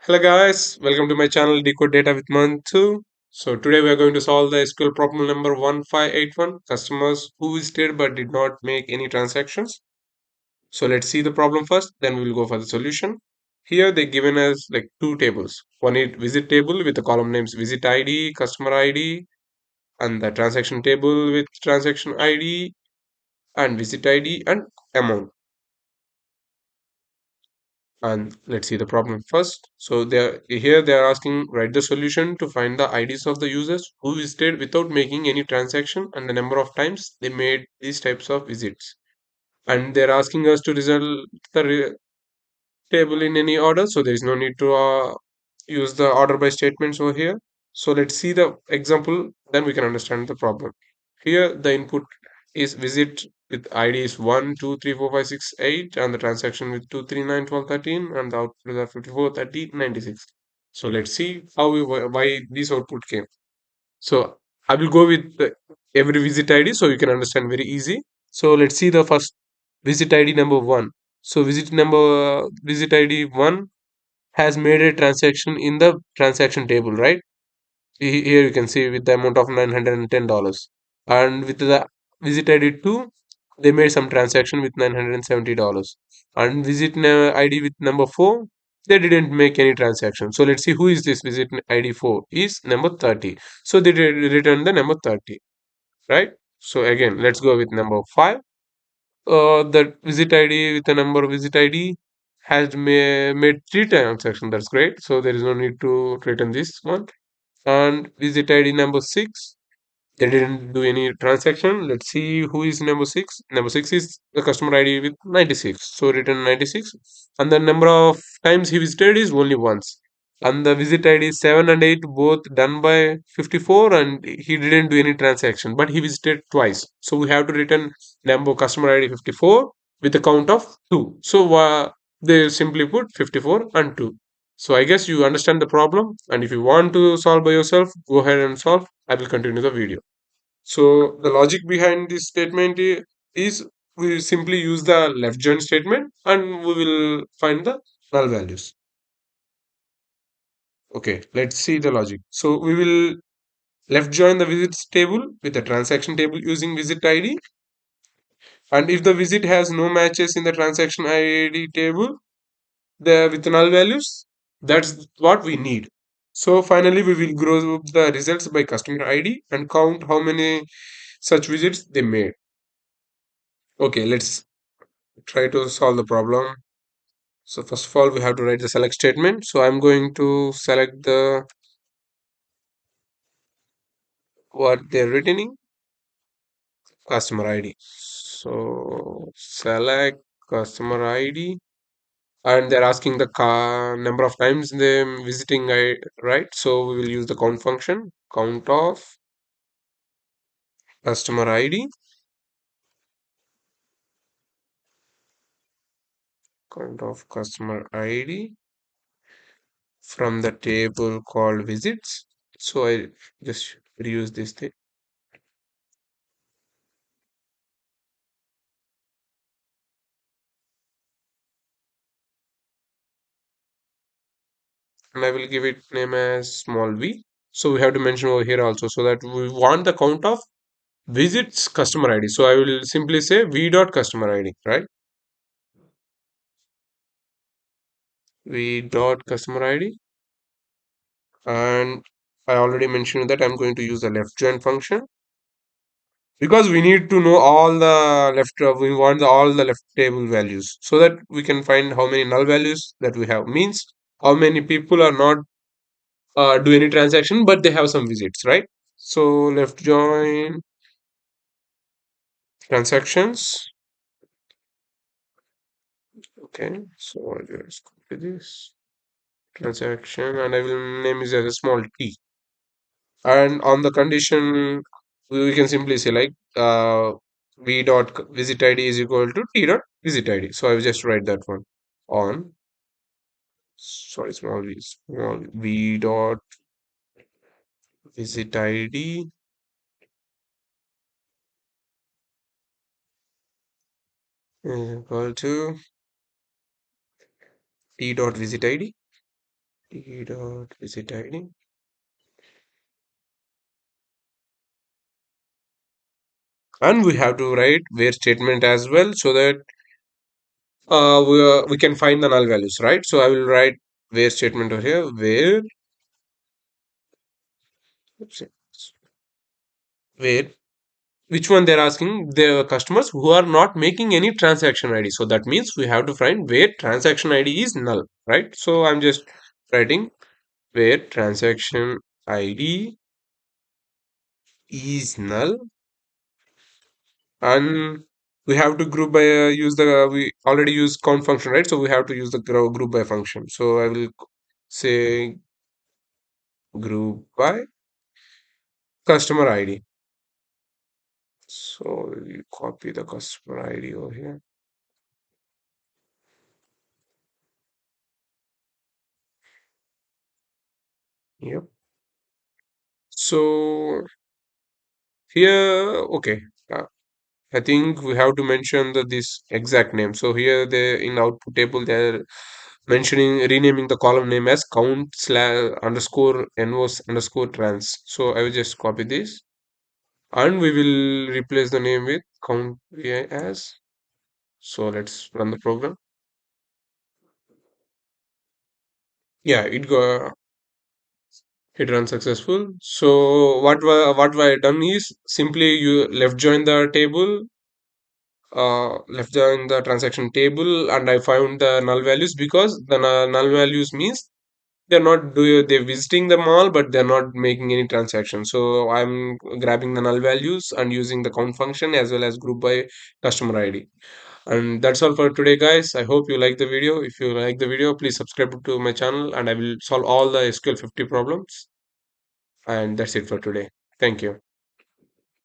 Hello guys, welcome to my channel Decode Data with Mansur. So today we are going to solve the SQL problem number 1581, customers who visited but did not make any transactions. So let's see the problem first, then we will go for the solution. Here they given us like two tables. One is visit table with the column names visit ID, customer ID, and the transaction table with transaction ID and visit ID and amount. And let's see the problem first. So they are asking write the solution to find the IDs of the users who visited without making any transaction and the number of times they made these types of visits. And they're asking us to result the table in any order, so there is no need to use the order by statements over here. So let's see the example, then we can understand the problem. Here the input is visit with IDs 1, 2, 3, 4, 5, 6, 8, and the transaction with 2, 3, 9, 12, 13, and the output is 54, 30, 96. So let's see how why this output came. So I will go with every visit ID so you can understand very easy. So let's see the first visit ID number 1. So visit ID 1 has made a transaction in the transaction table, right? Here you can see with the amount of $910. And with the visit ID 2, they made some transaction with $970. And ID with number 4, they didn't make any transaction. So let's see who is this visit ID 4 is number 30. So they did return the number 30, right? So again, let's go with number 5. The visit ID with the number visit ID has made three transactions. That's great. So there is no need to return this one. And visit ID number 6, they didn't do any transaction. Let's see who is number 6. Number 6 is the customer ID with 96. So return 96. And the number of times he visited is only once. And the visit ID 7 and 8 both done by 54, and he didn't do any transaction, but he visited twice. So we have to return number customer ID 54 with a count of 2. So they simply put 54 and 2. So I guess you understand the problem, and if you want to solve by yourself, go ahead and solve. I will continue the video. So the logic behind this statement is we simply use the left join statement and we will find the null values. Okay, let's see the logic. So we will left join the visits table with the transaction table using visit ID. And if the visit has no matches in the transaction ID table, the with null values, that's what we need. So finally, we will group the results by customer ID and count how many such visits they made. Okay, let's try to solve the problem. So first of all, we have to write the select statement. So I'm going to select the what they're returning, customer ID. So select customer ID, and they're asking the number of times they're visiting, right? So we will use the count function, count of customer ID, count of customer ID from the table called visits. So I just reuse this thing. And I will give it name as small v. So we have to mention over here also, so that we want the count of visits customer ID. So I will simply say v dot customer ID, right? V dot customer ID, and I already mentioned that I'm going to use the left join function because we need to know all the left. We want all the left table values so that we can find how many null values that we have. Means how many people are not do any transaction, but they have some visits, right? So left join transactions. Okay, so I just copy this transaction and I will name it as a small t. And on the condition, we can simply say like v dot visit id is equal to t dot visit id. So I will just write that one on. Sorry, small v dot visit id is equal to t dot visit id. D dot visit ID. And we have to write where statement as well so that we can find the null values, right? So I will write where statement over here, where, oops, where, which one they're asking, the customers who are not making any transaction ID. So that means we have to find where transaction ID is null, right? So I'm just writing where transaction ID is null, and we have to group by use the we already use count function, right? So we have to use the group by function. So I will say group by customer ID. So you copy the customer ID over here. Yep. So here, okay. uh, I think we have to mention this exact name. So here they in output table they're mentioning renaming the column name as count slash underscore envos underscore trans. So I will just copy this and we will replace the name with count AI as. So let's run the program. Yeah, it runs successful. So what I done is simply you left join the table, left join the transaction table, and I found the null values because the null values means they're visiting the mall but they're not making any transaction. So I'm grabbing the null values and using the count function as well as group by customer ID. And that's all for today, guys. I hope you like the video. If you like the video, please subscribe to my channel and I will solve all the SQL 50 problems. And that's it for today. Thank you.